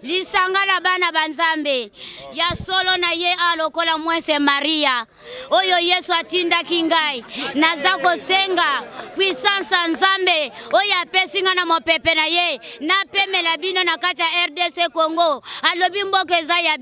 lisangala bana banzambe ya solo na ye alokola mwese Maria oyo Yesu atinda kingai nazako senga puissance nzambe oyo apesinga na mopepe na ye na pemela bino na kati ya RDC Congo alobi mboke eza ya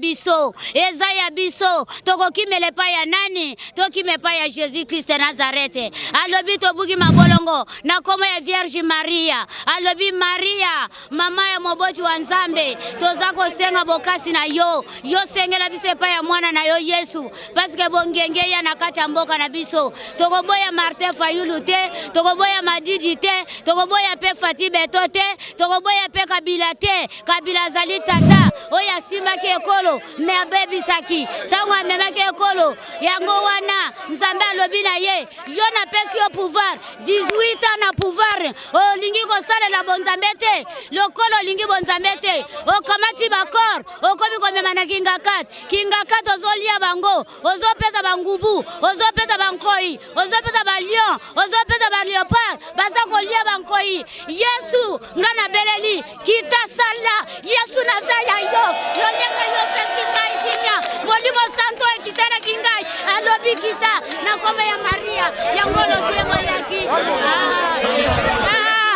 biso toko kimele pa ya nani tokime pa ya Jésus Christ Nazareth alobi tobugi mabolongo na komo ya Vierge Maria alobi Maria mama ya mobochi wa nzambe tozako senga bokasi na yo sengela biso pa ya mwana na yo Yesu parce que bongenge ya na kati ya mboka na biso tokoboya Martin Fayulu te tokoboya Madidi te tokoboya pe Fati Beto te tokoboya pe Kabila te Kabila zali tata oya simba ki ekolo me abebisaki tango amemaki ekolo yango wana nzambe alobi na ye yo na pesi yo pouvoir 18 ans na pouvoir olingi kosalela bonzambe te lokolo olingi bonzambe te okamati bakor okomi komema na kinga 4 ozolia bango ozopesa bangubu ozopesa bankoi ozopesa balion ozopesa baliopard baza kolia bankoi Yesu ngana beleli kita sala Yesu nazaya yo yonyenga yo pesika ikinya molimo santo ekitana kingai alobi kita na kome ya Maria yangolo sema yaki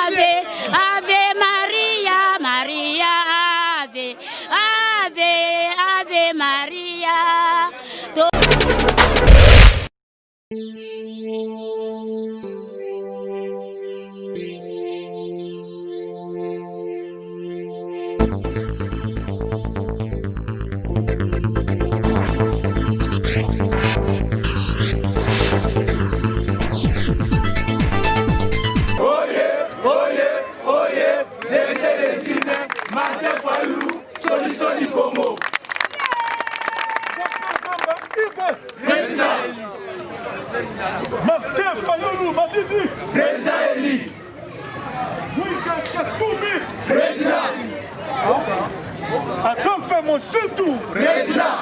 ave ave Maria Maria ave ave ave Maria Martin Fayulu Madidi Président Eli Moïse Katoumi Président Attends, fais mon surtout Président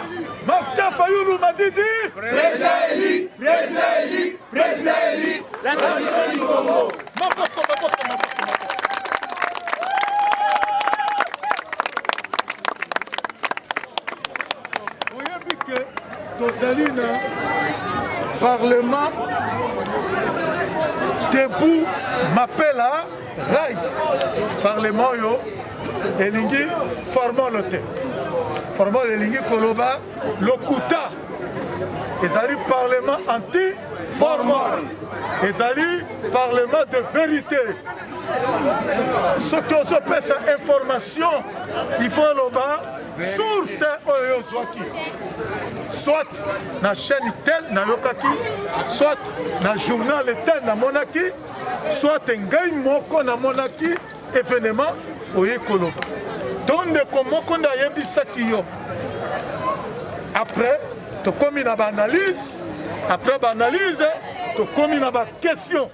Martin Fayulu Madidi Président Eli Président Eli Président Eli Solution du Congo oyebi ke tozali na Parlement debout m'appelle à Rai. Parlement yo elingi formol te. Formol elingi koloba lokuta. Ezali parlement anti-formol. Ezali parlement de vérité. Ce que je peux cette information, il faut loba source oyo zwaki. Soit na chaîne telle na yokaki, soit na journal tel na monaki, soit ngai moko na monaki événement oye koloba. Donc komoko na yebisaki yo. Après to komi na ba analyse, après ba analyse to komi na ba question.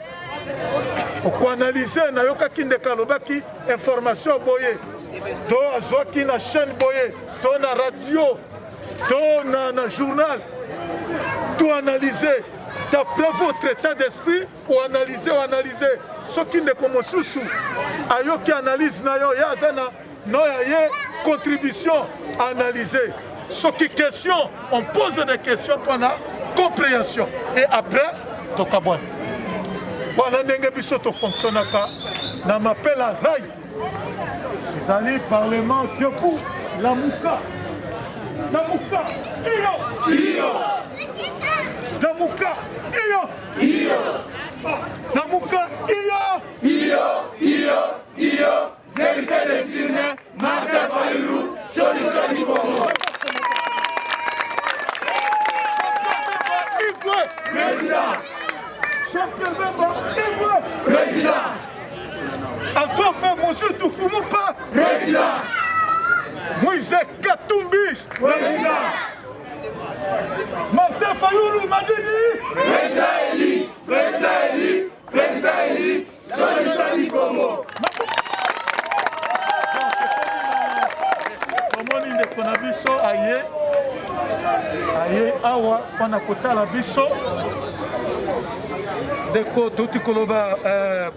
Oko analyser na yokaki ndekalobaki information boye. To azwaki na chaîne boye, to na radio to na journal, tout analyser d'après votre état d'esprit ou analyser ce qui ne comme sous ayo qui analyse na yo yazana no ya contribution analyser ce qui question on pose des questions pour la compréhension et après to kabwana voilà ndenge biso to fonctionnaka na m'appelle à Rai ezali parlement debout la muka Namuka, iyo! Namuka, iyo! Namuka, iyo! Vérité désignée, Martin Fayulu, solution du Congo. Président! Président! Encore fait mon jeu, tout fou mon pas! Président! Moïse Katumbi Président! Martin Fayulu Madidi Président Eli! Président Eli! Président Eli! Solution du Congo! Tomoni ndeko na biso aye awa mpona kotala biso ndeko touti koloba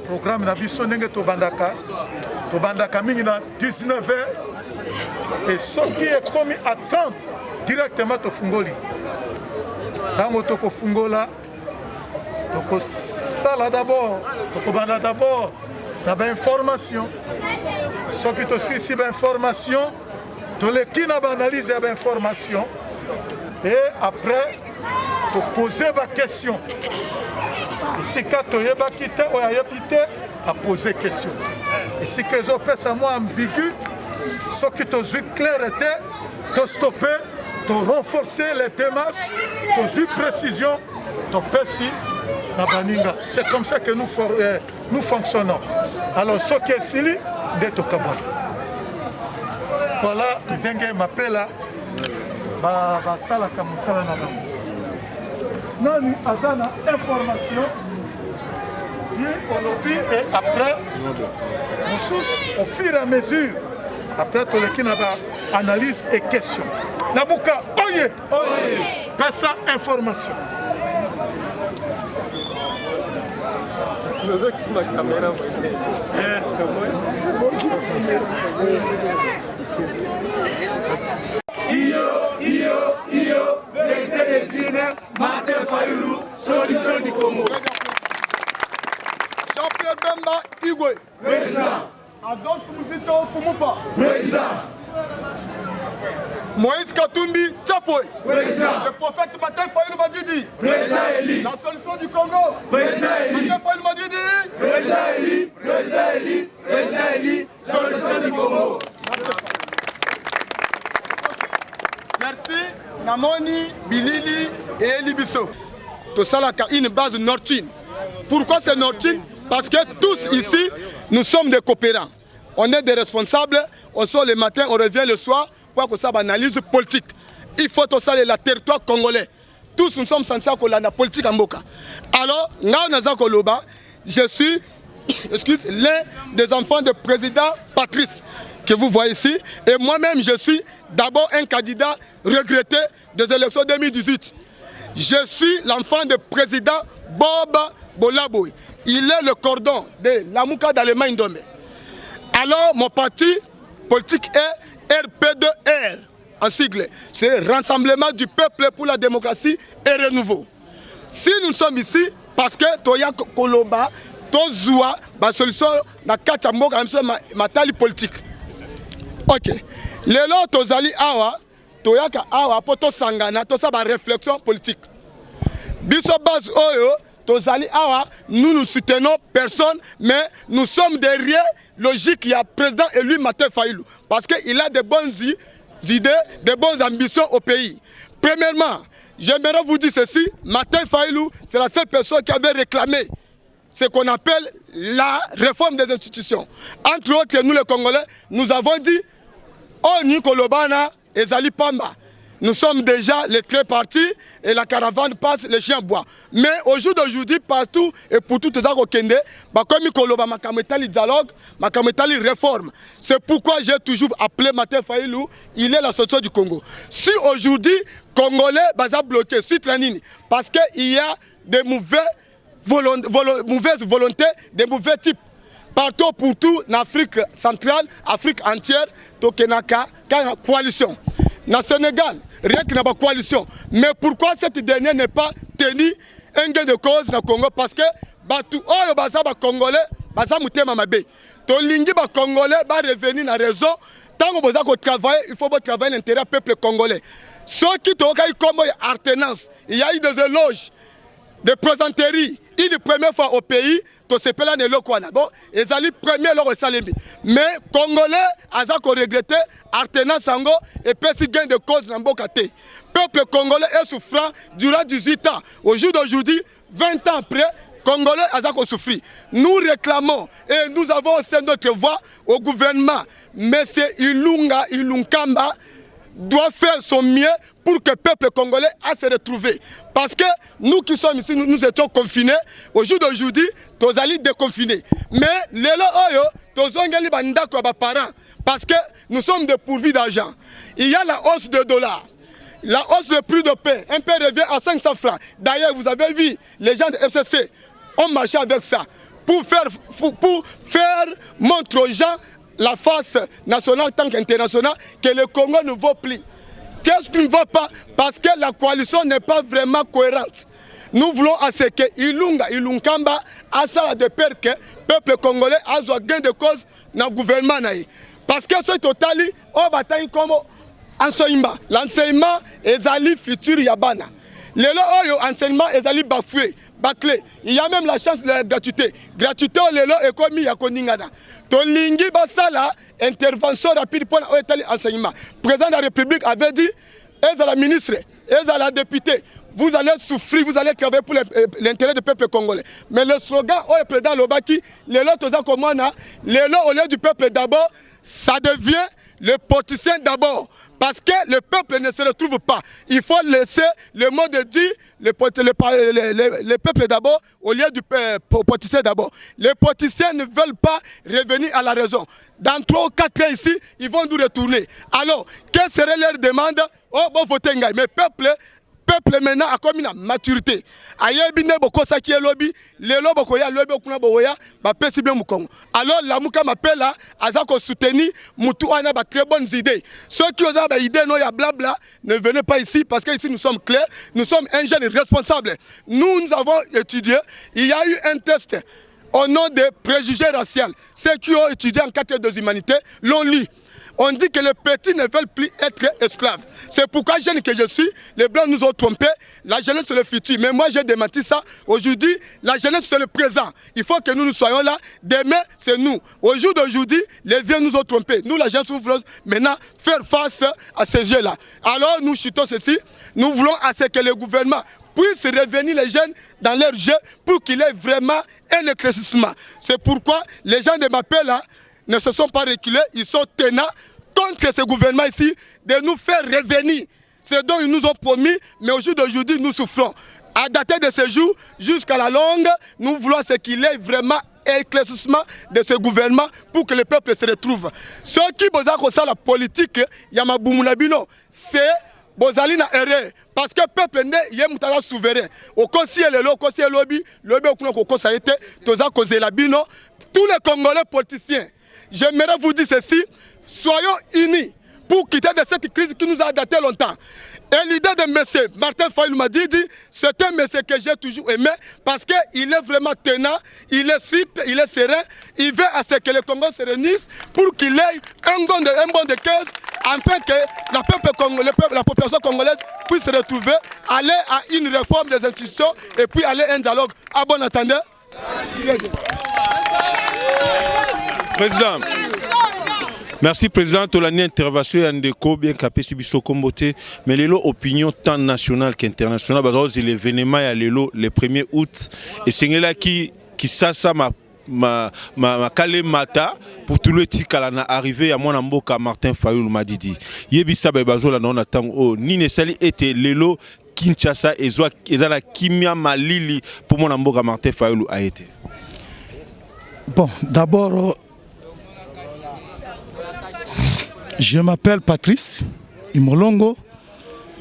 programme na biso ndenge tobandaka mingi na 19h Et ce qui est commis à 30, directement au Fungoli. Tango toko Fungola, toko sala d'abord, toko bana d'abord, na ba information. Ce qui te suit si ba information, to le qui na ba analyse ba information. Et après, te poser ma question. Ici, quand tu as quitté, ou à poser question. Ici, que je pense à moi ambigu, ce qui te dit clair était, de stopper, de renforcer les démarches, de dire précision, de faire si, la baninga. C'est comme ça que nous fonctionnons. Alors, ce qui est ici, d'être au Cameroun. Voilà, Dengue m'appelle là. Basalaka mosala na bango nani aza na information ye olobi et après mosusu au fur et à mesure après toleki na baanalyse et question nabuka oye pesa information Iyo, vérité destinée, Martin Fayulu, solution du Congo. Jean-Pierre Bemba Igwe. Président. Adolphe Mouzito Fumupa. Président. Moïse Katumbi Tchapoy. Président. Le prophète Martin Fayulu Madidi. Président Eli. La solution du Congo. Président Eli. Martin Fayulu Madidi. Président Eli. Président Eli. Président Eli. Solution du Congo. Merci. Namoni, Bilili et Elibiso. Tout ça là, une base Nord-Tine. Pourquoi c'est Nord-Tine? Parce que tous ici, nous sommes des coopérants. On est des responsables. On sort le matin, on revient le soir pour que ça analyse politique. Il faut tout ça le territoire congolais. Tous nous sommes censés avoir la politique en Boka. Alors, je suis l'un des enfants du président Patrice, que vous voyez ici. Et moi-même, je suis d'abord un candidat regretté des élections 2018. Je suis l'enfant du président Bob Bolaboy. Il est le cordon de l'Amouka d'Allemagne Domé. Alors, mon parti politique est RP2R, en sigle. C'est Rassemblement du peuple pour la démocratie et renouveau. Si nous sommes ici, parce que Toya Koloba, Tozoua, la solution, na Kachamboka, matali politique. Ok. Lelo tozali awa, toyaka awa po to sangana, to sa ba réflexion politique. Biso base oyo, tozali awa, nous soutenons personne, mais nous sommes derrière logique, il y a président élu Martin Fayulu. Parce qu'il a de bonnes idées, de bonnes ambitions au pays. Premièrement, j'aimerais vous dire ceci, Martin Fayulu, c'est la seule personne qui avait réclamé ce qu'on appelle la réforme des institutions. Entre autres, nous les Congolais, nous avons dit Oni Kolobana et Zali Pamba. Nous sommes déjà les traits partis et la caravane passe, les chiens boivent. Mais au jour d'aujourd'hui, partout et pour tout ça, comme Koloba, Makametali dialogue, Makametali réforme. C'est pourquoi j'ai toujours appelé Martin Fayulu, il est la solution du Congo. Si aujourd'hui, Congolais, sont bloqués, parce qu'il y a des mauvaises volontés, des mauvais types. Partout pour tout, en Afrique centrale, Afrique entière, Tokenaka, coalition. Dans le Sénégal, rien qu'il n'y a pas de coalition. Mais pourquoi cette dernière n'est pas tenue un gain de cause dans le Congo? Parce que les Congolais, les Congolais vont revenir dans la raison. Tant que vous travaillez, il faut travailler l'intérêt du peuple congolais. Ceux qui ont comme alternance, il y a eu des éloges, des plaisanteries. Il est la première fois au pays, tout ce pays-là n'est pas bon. Ils allaient premier leur salami. Mais Congolais, ils ont regretté, Artena Sango et puis gain de cause dans le peuple congolais est souffrant durant 18 ans. Au jour d'aujourd'hui, 20 ans après, Congolais ont souffert. Nous réclamons et nous avons aussi notre voix au gouvernement. M. Ilunkamba doit faire son mieux pour que le peuple congolais a se retrouver. Parce que nous qui sommes ici, nous étions confinés. Au jour d'aujourd'hui, nous allons déconfiner. Mais les parents, parce que nous sommes dépourvus d'argent. Il y a la hausse de dollars. La hausse de prix de pain. Un pain revient à 500 francs. D'ailleurs, vous avez vu, les gens de FCC ont marché avec ça. Pour faire montre aux gens la face nationale tant qu'internationale que le Congo ne vaut plus. Qu'est-ce qui ne va pas? Parce que la coalition n'est pas vraiment cohérente. Nous voulons à ce que Ilunkamba a ça de peur que le peuple congolais a gain de cause dans le gouvernement. Parce que ce total, on va comme enseignement. L'enseignement est ali futur Yabana. L'enseignement est ali bafoué, bâclé. Il y a même la chance de la gratuité. Gratuité, l'élo est commis Yakoningana. Tolingi Basala, intervention rapide pour l'enseignement. Le président de la République avait dit, et à la ministre, et à la députée, vous allez souffrir, vous allez travailler pour l'intérêt du peuple congolais. Mais le slogan, oh, le président Lobaki, l'élo au lieu du peuple d'abord, ça devient le politicien d'abord. Parce que le peuple ne se retrouve pas. Il faut laisser le mot de dire le peuple d'abord au lieu du politicien d'abord. Les politiciens ne veulent pas revenir à la raison. Dans 3 ou 4 ans ici, ils vont nous retourner. Alors, quelle serait leur demande? Oh, bon, votez. Mais peuple maintenant a comme une maturité. Ayebine boko saki lobby, les loboko ya lobby okuna boya, ba pesi bien mukongo. Alors la muka m'appelle là, azako soutenir mutu ana ba très bonnes idées. Ceux qui ont des idées non ya blabla, ne venez pas ici parce que ici nous sommes clairs, nous sommes un jeune responsable. Nous avons étudié, il y a eu un test au nom des préjugés raciaux. Ceux qui ont étudié en 4 des humanités l'ont lu. On dit que les petits ne veulent plus être esclaves. C'est pourquoi, jeune que je suis, les Blancs nous ont trompés. La jeunesse, c'est le futur. Mais moi, j'ai démenti ça. Aujourd'hui, la jeunesse, c'est le présent. Il faut que nous soyons là. Demain, c'est nous. Au jour d'aujourd'hui, les vieux nous ont trompés. Nous, la jeunesse, nous voulons maintenant faire face à ces jeux-là. Alors, nous chutons ceci. Nous voulons à ce que le gouvernement puisse revenir les jeunes dans leur jeu pour qu'il y ait vraiment un éclaircissement. C'est pourquoi les gens de m'appellent là ne se sont pas reculés, ils sont tenants contre ce gouvernement ici de nous faire revenir. C'est dont ils nous ont promis, mais au jour d'aujourd'hui, nous souffrons. À dater de ce jour, jusqu'à la longue, nous voulons ce qu'il y ait vraiment un éclaircissement de ce gouvernement pour que le peuple se retrouve. Ceux qui ont la politique, Yamaboumounabino, c'est Bozali na erreur. Parce que le peuple n'est pas souverain. Au conseil le lobby, au conseil tous les Congolais politiciens. J'aimerais vous dire ceci, soyons unis pour quitter de cette crise qui nous a daté longtemps. Et l'idée de M. Martin Fayulu m'a dit, c'est un monsieur que j'ai toujours aimé parce qu'il est vraiment tenant, il est strict, il est serein, il veut à ce que les Congolais se réunissent pour qu'il ait un bon de 15 afin que la population congolaise puisse se retrouver, aller à une réforme des institutions et puis aller à un dialogue. À bon entendeur. Président, merci président. Tolani intervention Yandeko bien capé Sibiso Kombote, mais l'élo opinion tant nationale qu'internationale. Parce que l'événement est l'élo le 1er août et c'est là qui ça ma kale mata pour tout le tika na arrivé à mon amboka Martin Fayulu m'a dit yebisa bebazo la non attend oh ni ne sali était l'élo Kinshasa et la kimia malili pour mon amboka Martin Fayulu a été. Bon, d'abord, je m'appelle Patrice Imolongo.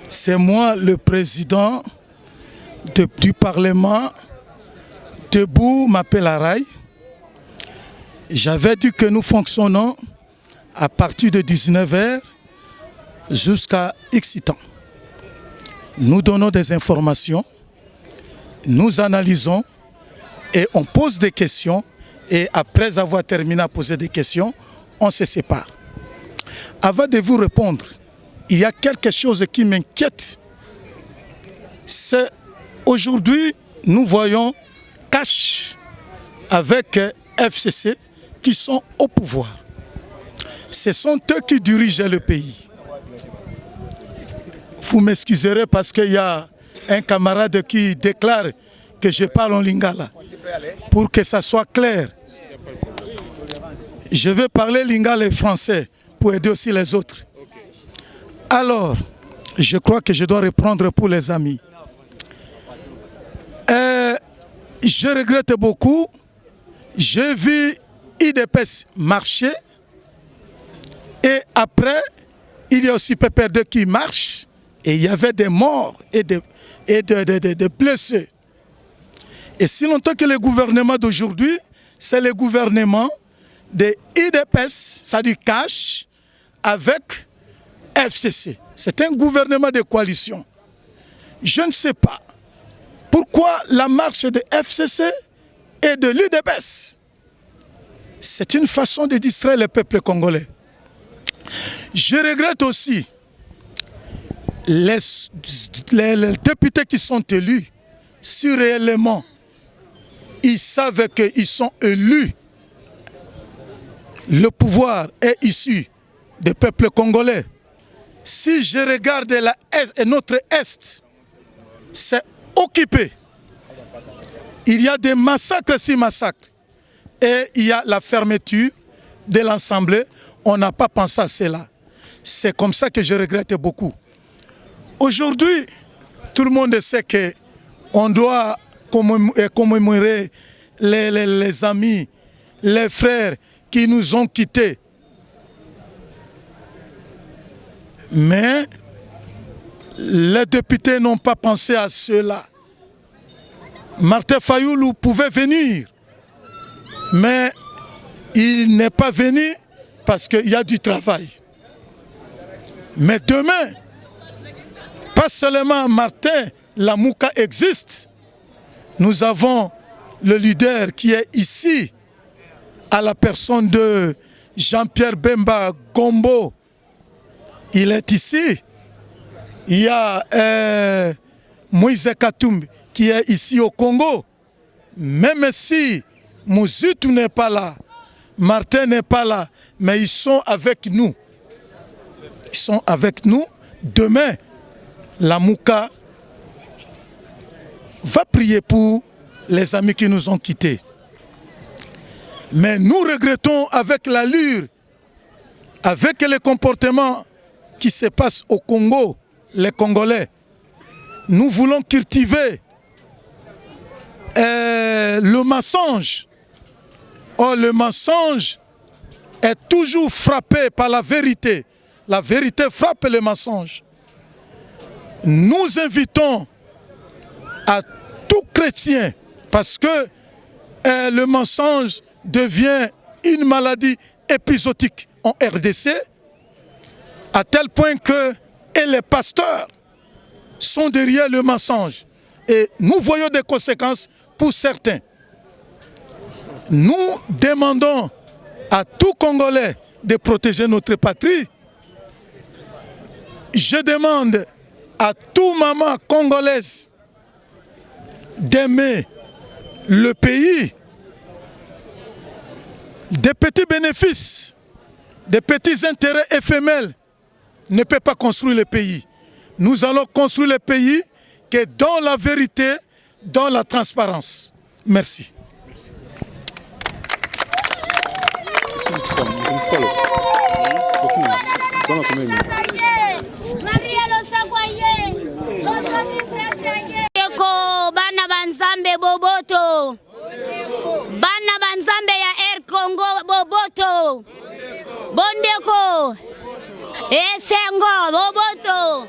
C'est moi le président du Parlement Debout Mapelaray. J'avais dit que nous fonctionnons à partir de 19h jusqu'à X temps. Nous donnons des informations, nous analysons et on pose des questions. Et après avoir terminé à poser des questions, on se sépare. Avant de vous répondre, il y a quelque chose qui m'inquiète. C'est aujourd'hui, nous voyons Cash avec FCC qui sont au pouvoir. Ce sont eux qui dirigent le pays. Vous m'excuserez parce qu'il y a un camarade qui déclare que je parle en lingala. Pour que ça soit clair, je vais parler lingala et français pour aider aussi les autres. Alors, je crois que je dois reprendre pour les amis. Je regrette beaucoup. J'ai vu IDPS marcher et après, il y a aussi PPRD qui marche et il y avait des morts et des blessés. Et si longtemps que le gouvernement d'aujourd'hui, c'est le gouvernement de IDPS, c'est-à-dire cash, avec FCC. C'est un gouvernement de coalition. Je ne sais pas pourquoi la marche de FCC et de l'UDPS. C'est une façon de distraire le peuple congolais. Je regrette aussi les députés qui sont élus, si réellement ils savent qu'ils sont élus, le pouvoir est issu du peuple congolais. Si je regarde notre Est, c'est occupé. Il y a des massacres sur massacres. Et il y a la fermeture de l'Assemblée. On n'a pas pensé à cela. C'est comme ça que je regrette beaucoup. Aujourd'hui, tout le monde sait qu'on doit commémorer les amis, les frères qui nous ont quittés. Mais les députés n'ont pas pensé à cela. Martin Fayoulou pouvait venir, mais il n'est pas venu parce qu'il y a du travail. Mais demain, pas seulement Martin Lamouka existe, nous avons le leader qui est ici, à la personne de Jean-Pierre Bemba Gombo. Il est ici. Il y a Moïse Katumbi qui est ici au Congo. Même si Mouzoutou n'est pas là, Martin n'est pas là, mais ils sont avec nous. Ils sont avec nous. Demain, la Mouka va prier pour les amis qui nous ont quittés. Mais nous regrettons avec l'allure, avec les comportements qui se passent au Congo, les Congolais. Nous voulons cultiver le mensonge. Or, le mensonge est toujours frappé par la vérité. La vérité frappe le mensonge. Nous invitons à tout chrétien, parce que le mensonge devient une maladie épisodique en RDC, à tel point que les pasteurs sont derrière le mensonge. Et nous voyons des conséquences pour certains. Nous demandons à tout Congolais de protéger notre patrie. Je demande à toute maman congolaise d'aimer le pays. Des petits bénéfices, des petits intérêts éphémères ne peuvent pas construire le pays. Nous allons construire le pays que dans la vérité, dans la transparence. Merci. Bana banzambe boboto. Bana banzambe ya Air Congo boboto. Bondeko. Esengo boboto.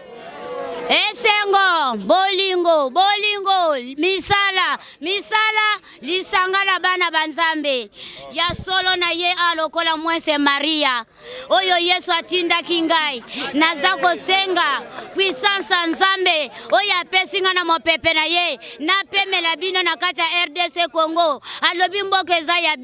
Esengo bolingo bolingo misala misala lisangala bana banzambe ya solo na ye alokola mwese Maria oyo Yesu atinda kingai nazako senga puissance nzambe oyo apesinga na mopepe na ye na pemela bino na kati ya RDC Congo alobi mboke eza ya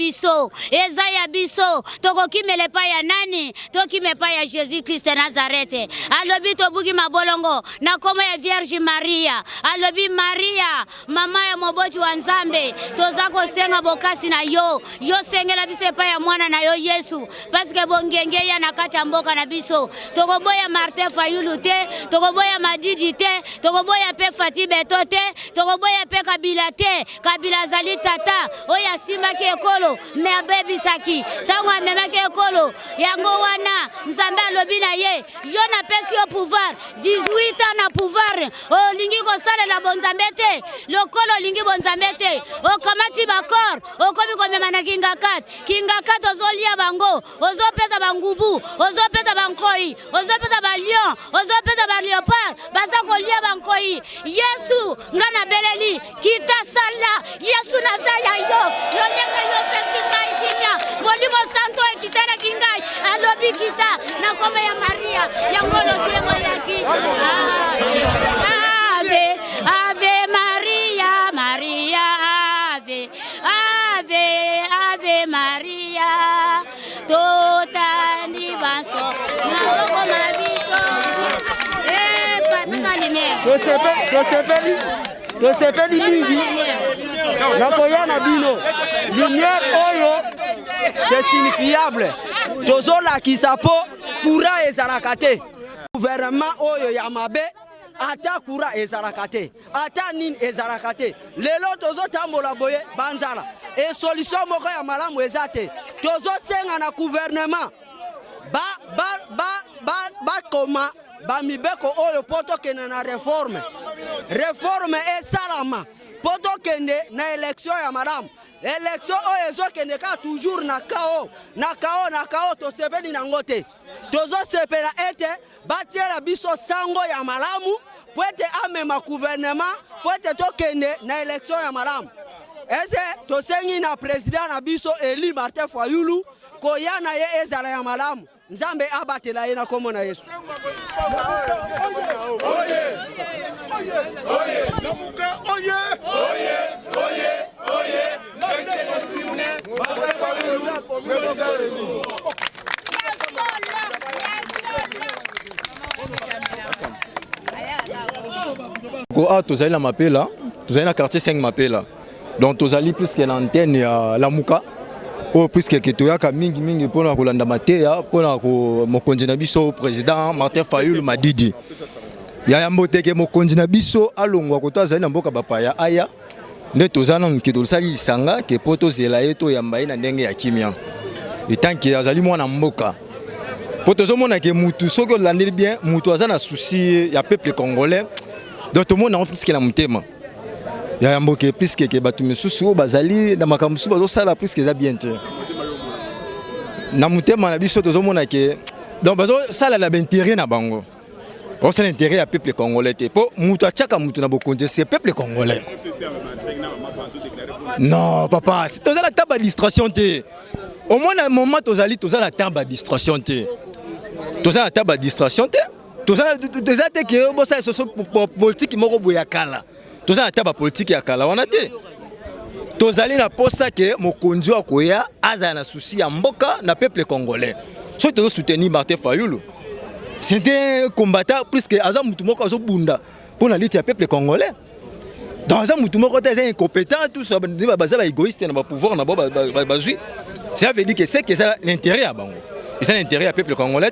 biso tokokimele pa ya nani tokime pa ya Jésus Christ Nazareth alobi tobuki mabolongo na komo ya Vierge Maria alobi Maria mama ya mobochi wa nzambe tozako senga bokasi na yo sengela biso pa ya mwana na yo Yesu parce que bongenge ya na kati ya mboka na biso tokoboya Martin Fayoulou te tokoboya Madidi te tokoboya pe Fati Beto te tokoboya pe Kabila te Kabila zali tata oya simba ki ekolo me abebisaki tango amemaki ekolo yango wana nzambe alobi na ye yo na pesi yo pouvoir 18 ans na pouvoir olingi ko sala la bonzambe te lokolo lingi bonzambe te o okamati bakor okomi komema na kinga 4 ozolia bango ozopesa bangubu ozopesa bankoi ozopesa balion ozopesa baliopard baza kolia bankoi Yesu ngana beleli kita sala Yesu nazaya yo lolenge yo pesinga ikinya molimo santo ekitana kingai alobi kita na kome ya Maria ya ngolo siemo yaki Ave Ave Maria Maria Ave Ave Ave Maria totani baso na koko mabiso patana limere tosepeli mingi nakoya na bino lumière oyo c'est signifiable tozolakisa po kura ezalaka te gouvernement oyo ya mabe ata kura ezalaka te ata nini ezalaka te lelo tozotambola boye banzala e solution moko ya malamu eza te tozosenga na gouvernement bakoma bamibeko oyo po tokende na réforme esalama po tokende na élection ya malamu élection oyo ezokende ka toujours na kao tosepeli nango te tozosepela ete batiela biso sango ya malamu po ete amema gouvernement po ete tokende na élection ya malamu ete tosengi na président na biso Eli Martin Fayulu koya na ye ezala ya malamu Nzambe abatela ye na kombo na Yesu. Tozali na Mapela, tozali na quartier 5 Mapela. Donc tozali plus que l'antenne ya Lamuka. Oh, puisque toyaka mingi pona kolanda mateya pona ko mokonzi na biso président Martin Fayulu Madidi. Ya mboteke mokonzi na biso alongwa ko tozali na mboka bapaya aya. Nde tozana mkido sali sanga ke poto zela yeto ya mbaye na ndenge ya kimia. Etanki azali mwana mboka. Poto zomona ke mutu soko landeli bien mutu azana souci ya peuple congolais. Donc tout le monde a plus que la mutema. Il y a un mot qui est plus que batu misusu bazali na makamsu bazo sala plus que ça bien te. Na mutema na biso tozomona ke donc bazo sala la intérêt na bango. On c'est l'intérêt à peuple congolais te. Po mutu achaka mutu na bokonde c'est peuple congolais. Non papa, c'est toza la table distraction te. Au moins un moment tozali toza la table distraction te. Toza la table distraction te. Toza te ke bosa soso politique moko boya kala. Toza na taba politique ya kala wana te. Tozali na posa ke mokonzi wa koya aza na souci ya mboka na peuple congolais. So tozo soutenir Martin Fayulu. C'est un combattant plus que aza mutu moko azo bunda pour la lutte ya peuple congolais. Dans un mutu moko ta incompétent tout ça baza égoïste na pouvoir na bazui. Ça veut dire que c'est que ça l'intérêt à bango. Et ça l'intérêt à peuple congolais.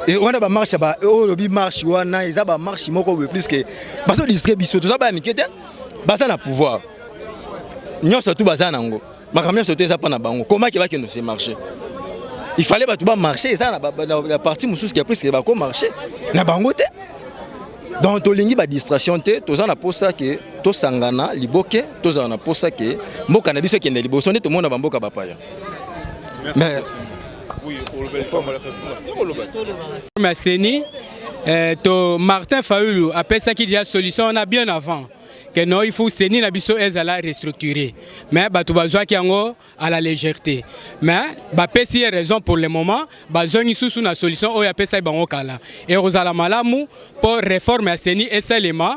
Et on a ba marche ba lobby marche wana eza ba marche moko plus que baso distribution tout ça ba mikete baza na pouvoir nyonso tout baza nango makamyo sote eza pa na bango comment que va que nous se marcher il fallait ba tout ba marcher ça na partie mususu qui a plus que ba ko marcher na bango te donc to lingi ba distraction te to za na posa que to sangana liboke to za na posa que mboka na biso kende liboso ne to mona ba mboka bapaya mais Masseni, Martin Fayulu appelle ça qui dit la solution on a bien avant que non il faut Seni la biso ezala restructurer mais batubazwa qui ango à la légèreté mais ba pesi raison pour le moment bazongi sous na solution o ya pesa bango kala et rozala malamu pour réforme à Seni et seulement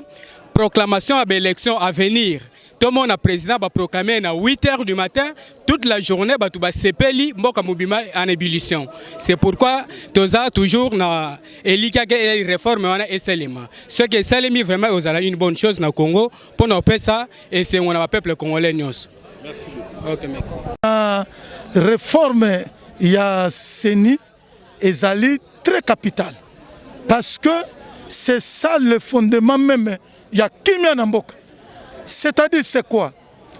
proclamation à l'élection à venir. Tout le monde a président va proclamer à 8h du matin, toute la journée, tu vas sepeli mboka mobima en ébullition. C'est pourquoi toza toujours na elika que réforme wana eselema. Ce qui est salemi vraiment aux une bonne chose na Congo pour nous faire ça et c'est on a peuple congolais nyos. Merci. OK, merci. La réforme il y a Seni ezali très capital parce que c'est ça le fondement même il y a kimia na mboka. C'est-à-dire c'est quoi?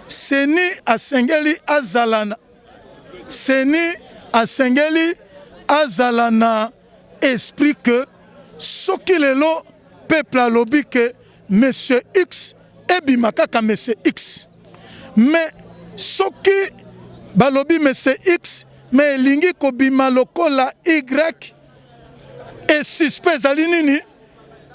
Seni asengeli azalana. Seni asengeli azalana esprit que soki lelo peuple alobi que monsieur X ebimaka ka monsieur X. Mais soki balobi mais c'est X mais elingi kobima lokola Y et suspect ezali nini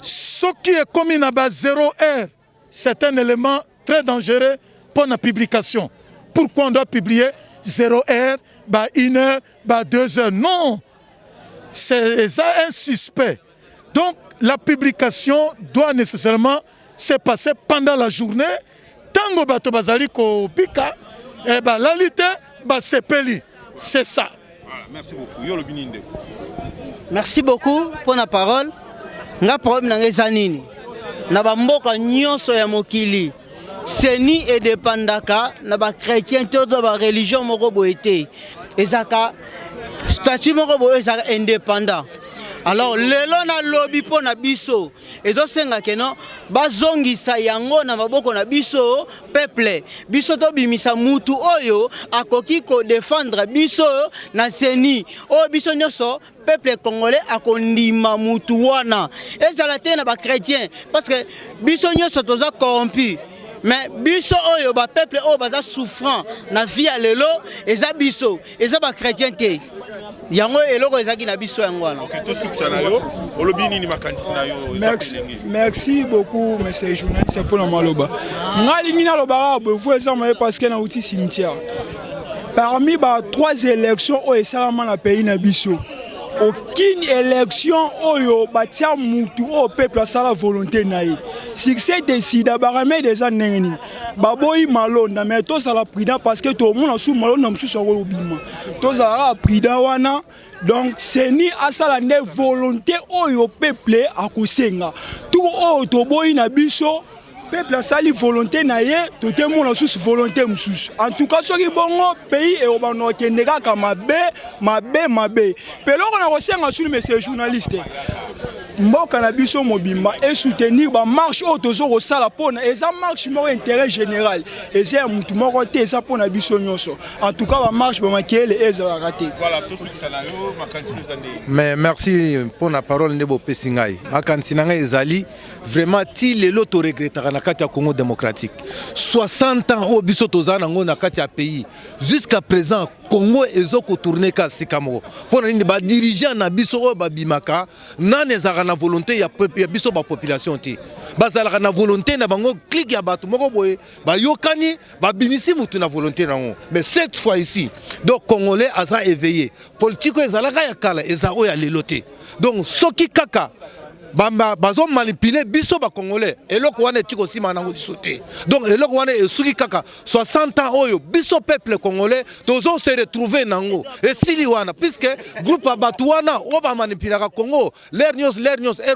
soki ekomi na ba 0R c'est un élément très dangereux pour la publication. Pourquoi on doit publier 0R, 1h, 2h? Non, c'est ça un suspect. Donc la publication doit nécessairement se passer pendant la journée. Tango bato bazali ko pika, et la lutte sepeli. C'est ça. Voilà, merci beaucoup. Yo Lobininde. Merci beaucoup pour la parole. Nga problème na ngezanini. Na ba mboka nyonso ya mokili. Seni et dépendaka na ba chrétien todo ba religion moko boete. Ezaka statut moko boe ezaka indépendant. Alors lelo na lobby po na biso ezo senga keno bazongisa yango na maboko na biso peuple biso to bimisa mutu oyo akoki ko défendre biso na seni o biso nyoso peuple congolais akondima mutu wana ezala te na ba chrétien parce que biso nyoso toza corrompu. Mais biso oyo ba peuple oyo baza souffrant na vie ya lelo eza biso eza ba chrétien te yango eloko ezaki na biso yango wana. Merci beaucoup monsieur journaliste pour la maloba. Ngalingi na loba bevu ezama parce que na outil cimetière. Parmi ba 3 élections au esalama na pays na biso. Aucune élection oyo batia mutu au peuple à sa volonté naïe. Succès décide baramé des années. Baboyi malonda mais tous à la prida parce que tout le monde a sous malonda msu sur obima. Tous à la prida wana donc c'est ni à sa la volonté oyo peuple à kosenga. Tout oyo to boyi na biso peuple a sali volonté naïe tout le monde a sous volonté msu. En tout cas ce qui bon pays et obano kendeka kama mabe. Pelo on a resenga sur monsieur journaliste. Mboka na biso mobimba et soutenir ba marche autozo ko sala pona eza marche mo intérêt général eza mutu moko te eza pona biso nyonso en tout cas ba marche ba makele eza raté voilà tout ce qui ça na yo makanisi zande mais merci pour la parole ndebo pesingai makanisi nanga ezali vraiment ti lelo to regrettera na kati ya Congo démocratique 60 ans au biso tozana ngo na kati ya pays jusqu'à présent Congo ezoko tourner ka sikamo pona ni ba dirigeant na biso o ba bimaka nane za na volonté ya biso ba population ti bazala na volonté na bango clique ya bato moko boye ba yokani ba bimisi mutu na volonté nango mais cette fois ici donc congolais asa éveillé politique ezala ka ya kala eza o ya leloté donc soki kaka bamba bazo manipuler biso ba congolais eloko wana tiko sima nango disoté donc eloko wana esuki kaka 60 ans oyo biso peuple congolais tozo se retrouver nango esili wana puisque groupe abatu wana o ba manipuler ka Congo l'air news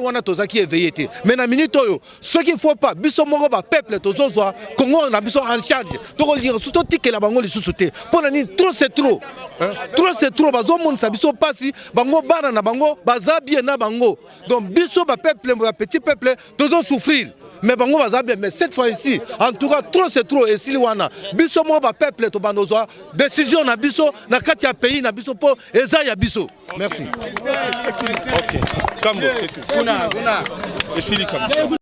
wana tozaki éveillé te mais na minute oyo ce qu'il faut pas biso moko ba peuple tozo zwa Congo na biso en charge toko lire surtout tikela bango lisusu te pona ni trop c'est trop bazo monisa biso pasi bango bana na bango baza bien na bango donc biso ba peuple ba petit peuple dozo souffrir mais bango baza bien mais cette fois ici en tout cas trop c'est trop et silwana biso mo ba peuple to bandozo décision na biso na kati ya pays na biso po eza ya biso merci. OK. Kambo c'est tout. Kuna. Esili kambo.